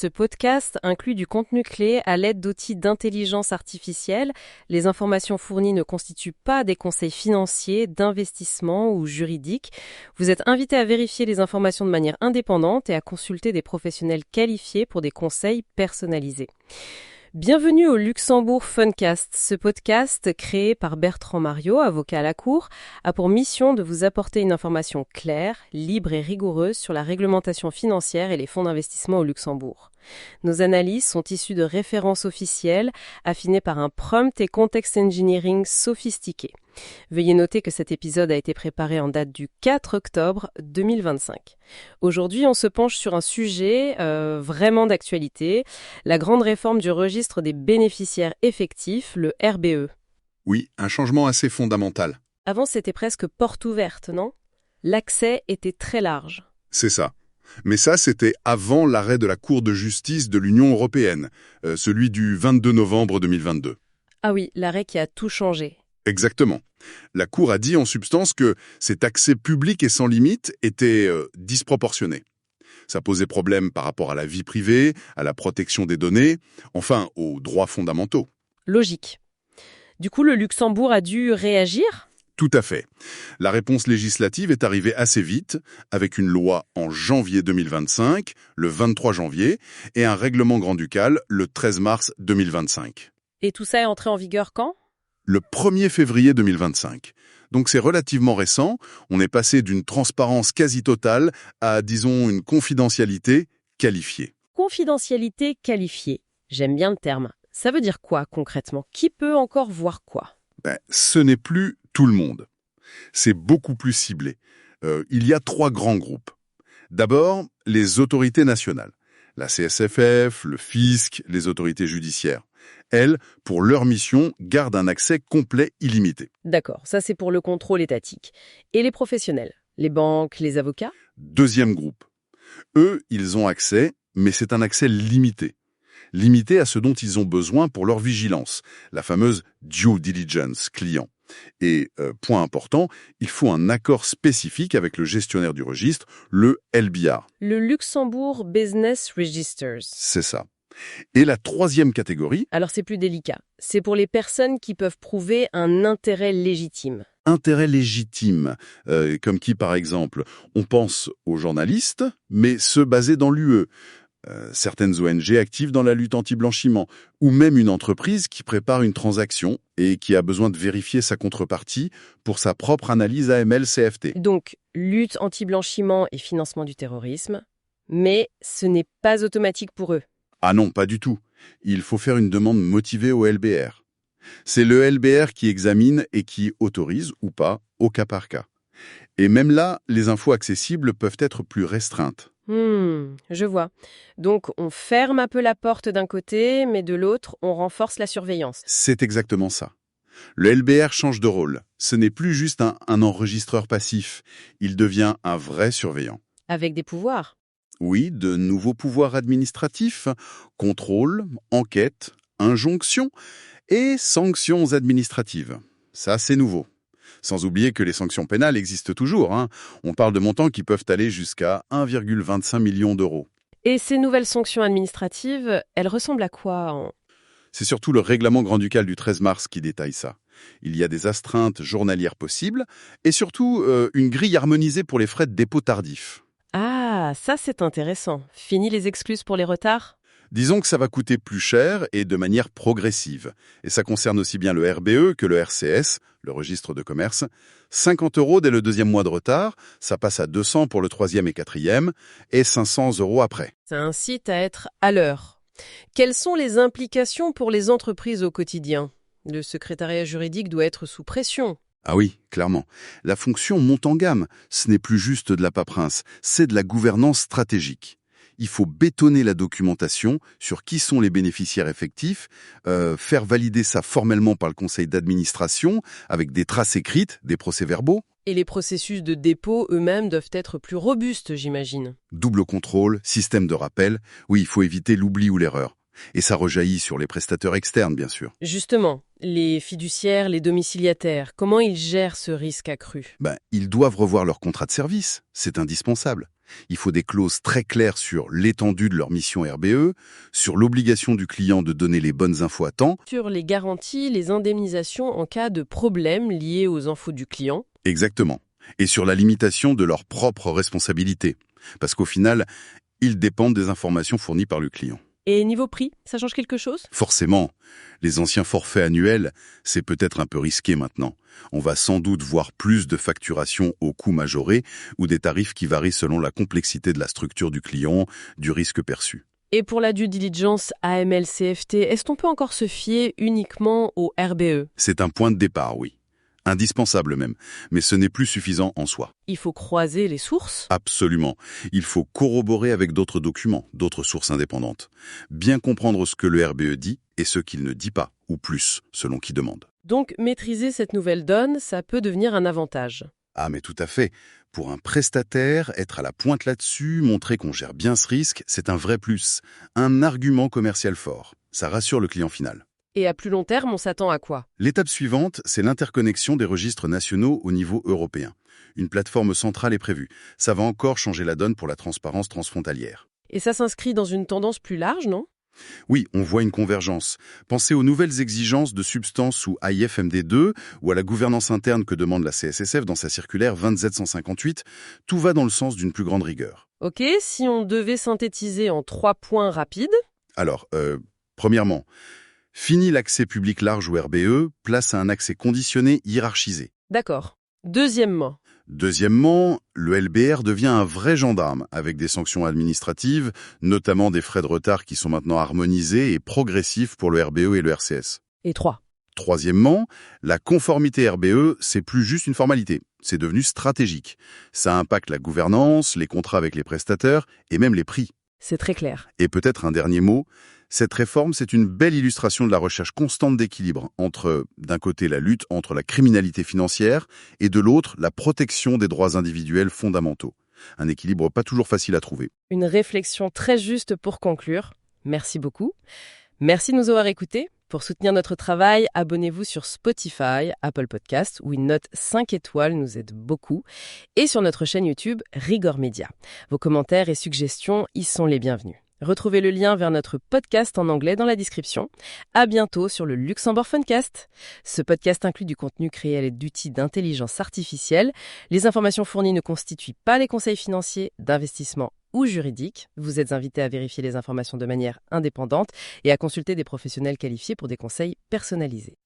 Ce podcast inclut du contenu clé à l'aide d'outils d'intelligence artificielle. Les informations fournies ne constituent pas des conseils financiers, d'investissement ou juridiques. Vous êtes invité à vérifier les informations de manière indépendante et à consulter des professionnels qualifiés pour des conseils personnalisés. Bienvenue au Luxembourg Funcast. Ce podcast, créé par Bertrand Mariot, avocat à la Cour, a pour mission de vous apporter une information claire, libre et rigoureuse sur la réglementation financière et les fonds d'investissement au Luxembourg. Nos analyses sont issues de références officielles, affinées par un prompt et context engineering sophistiqué. Veuillez noter que cet épisode a été préparé en date du 4 octobre 2025. Aujourd'hui, on se penche sur un sujet vraiment d'actualité, la grande réforme du registre des bénéficiaires effectifs, le RBE. Oui, un changement assez fondamental. Avant, c'était presque porte ouverte, non ? L'accès était très large. C'est ça. Mais ça, c'était avant l'arrêt de la Cour de justice de l'Union européenne, celui du 22 novembre 2022. Ah oui, l'arrêt qui a tout changé. Exactement. La Cour a dit en substance que cet accès public et sans limite était disproportionné. Ça posait problème par rapport à la vie privée, à la protection des données, enfin aux droits fondamentaux. Logique. Du coup, le Luxembourg a dû réagir ? Tout à fait. La réponse législative est arrivée assez vite, avec une loi en janvier 2025, le 23 janvier, et un règlement grand-ducal le 13 mars 2025. Et tout ça est entré en vigueur quand ? Le 1er février 2025. Donc c'est relativement récent, on est passé d'une transparence quasi totale à, disons, une confidentialité qualifiée. Confidentialité qualifiée. J'aime bien le terme. Ça veut dire quoi concrètement ? Qui peut encore voir quoi ? Ce n'est plus tout le monde. C'est beaucoup plus ciblé. Il y a 3 grands groupes. D'abord, les autorités nationales. La CSFF, le fisc, les autorités judiciaires. Elles, pour leur mission, gardent un accès complet illimité. D'accord, ça c'est pour le contrôle étatique. Et les professionnels ? Les banques, les avocats ? Deuxième groupe. Eux, ils ont accès, mais c'est un accès limité. Limité à ce dont ils ont besoin pour leur vigilance, la fameuse due diligence client. Et, point important, il faut un accord spécifique avec le gestionnaire du registre, le LBR. Le Luxembourg Business Registers. C'est ça. Et la 3e catégorie... Alors c'est plus délicat. C'est pour les personnes qui peuvent prouver un intérêt légitime. Intérêt légitime, comme qui par exemple, on pense aux journalistes, mais ceux basés dans l'UE. Certaines ONG actives dans la lutte anti-blanchiment, ou même une entreprise qui prépare une transaction et qui a besoin de vérifier sa contrepartie pour sa propre analyse AML-CFT. Donc, lutte anti-blanchiment et financement du terrorisme, mais ce n'est pas automatique pour eux. Ah non, pas du tout. Il faut faire une demande motivée au LBR. C'est le LBR qui examine et qui autorise ou pas au cas par cas. Et même là, les infos accessibles peuvent être plus restreintes. Je vois. Donc, on ferme un peu la porte d'un côté, mais de l'autre, on renforce la surveillance. C'est exactement ça. Le LBR change de rôle. Ce n'est plus juste un enregistreur passif. Il devient un vrai surveillant. Avec des pouvoirs. Oui, de nouveaux pouvoirs administratifs, contrôle, enquête, injonction et sanctions administratives. Ça, c'est nouveau. Sans oublier que les sanctions pénales existent toujours. On parle de montants qui peuvent aller jusqu'à 1,25 million d'euros. Et ces nouvelles sanctions administratives, elles ressemblent à quoi C'est surtout le règlement grand-ducal du 13 mars qui détaille ça. Il y a des astreintes journalières possibles et surtout une grille harmonisée pour les frais de dépôt tardifs. Ah, ça c'est intéressant. Fini les excuses pour les retards ? Disons que ça va coûter plus cher et de manière progressive. Et ça concerne aussi bien le RBE que le RCS, le registre de commerce. 50 € dès le 2e mois de retard, ça passe à 200 pour le 3e et 4e, et 500 € après. Ça incite à être à l'heure. Quelles sont les implications pour les entreprises au quotidien ? Le secrétariat juridique doit être sous pression. Ah oui, clairement. La fonction monte en gamme. Ce n'est plus juste de la paperasse, c'est de la gouvernance stratégique. Il faut bétonner la documentation sur qui sont les bénéficiaires effectifs, faire valider ça formellement par le conseil d'administration, avec des traces écrites, des procès-verbaux. Et les processus de dépôt eux-mêmes doivent être plus robustes, j'imagine. Double contrôle, système de rappel. Oui, il faut éviter l'oubli ou l'erreur. Et ça rejaillit sur les prestataires externes, bien sûr. Justement, les fiduciaires, les domiciliataires, comment ils gèrent ce risque accru ? Ils doivent revoir leur contrat de service. C'est indispensable. Il faut des clauses très claires sur l'étendue de leur mission RBE, sur l'obligation du client de donner les bonnes infos à temps. Sur les garanties, les indemnisations en cas de problème liés aux infos du client. Exactement. Et sur la limitation de leurs propres responsabilités. Parce qu'au final, ils dépendent des informations fournies par le client. Et niveau prix, ça change quelque chose? Forcément, les anciens forfaits annuels, c'est peut-être un peu risqué maintenant. On va sans doute voir plus de facturation au coût majoré ou des tarifs qui varient selon la complexité de la structure du client, du risque perçu. Et pour la due diligence AML-CFT, est-ce qu'on peut encore se fier uniquement au RBE? C'est un point de départ, oui. Indispensable même, mais ce n'est plus suffisant en soi. Il faut croiser les sources? Absolument. Il faut corroborer avec d'autres documents, d'autres sources indépendantes. Bien comprendre ce que le RBE dit et ce qu'il ne dit pas, ou plus, selon qui demande. Donc, maîtriser cette nouvelle donne, ça peut devenir un avantage. Ah mais tout à fait. Pour un prestataire, être à la pointe là-dessus, montrer qu'on gère bien ce risque, c'est un vrai plus. Un argument commercial fort. Ça rassure le client final. Et à plus long terme, on s'attend à quoi? L'étape suivante, c'est l'interconnexion des registres nationaux au niveau européen. Une plateforme centrale est prévue. Ça va encore changer la donne pour la transparence transfrontalière. Et ça s'inscrit dans une tendance plus large, non? Oui, on voit une convergence. Pensez aux nouvelles exigences de substance ou AIFMD2 ou à la gouvernance interne que demande la CSSF dans sa circulaire 27158. Tout va dans le sens d'une plus grande rigueur. Ok, si on devait synthétiser en 3 points rapides. Alors, premièrement, fini l'accès public large ou RBE, place à un accès conditionné hiérarchisé. D'accord. Deuxièmement. Deuxièmement, le LBR devient un vrai gendarme, avec des sanctions administratives, notamment des frais de retard qui sont maintenant harmonisés et progressifs pour le RBE et le RCS. Et 3. Troisièmement, la conformité RBE, c'est plus juste une formalité, c'est devenu stratégique. Ça impacte la gouvernance, les contrats avec les prestataires et même les prix. C'est très clair. Et peut-être un dernier mot, cette réforme, c'est une belle illustration de la recherche constante d'équilibre entre, d'un côté, la lutte contre la criminalité financière et de l'autre, la protection des droits individuels fondamentaux. Un équilibre pas toujours facile à trouver. Une réflexion très juste pour conclure. Merci beaucoup. Merci de nous avoir écoutés. Pour soutenir notre travail, abonnez-vous sur Spotify, Apple Podcasts, où une note 5 étoiles nous aide beaucoup, et sur notre chaîne YouTube Rigor Media. Vos commentaires et suggestions y sont les bienvenus. Retrouvez le lien vers notre podcast en anglais dans la description. À bientôt sur le Luxembourg Funcast. Ce podcast inclut du contenu créé à l'aide d'outils d'intelligence artificielle. Les informations fournies ne constituent pas des conseils financiers, d'investissement ou juridiques. Vous êtes invité à vérifier les informations de manière indépendante et à consulter des professionnels qualifiés pour des conseils personnalisés.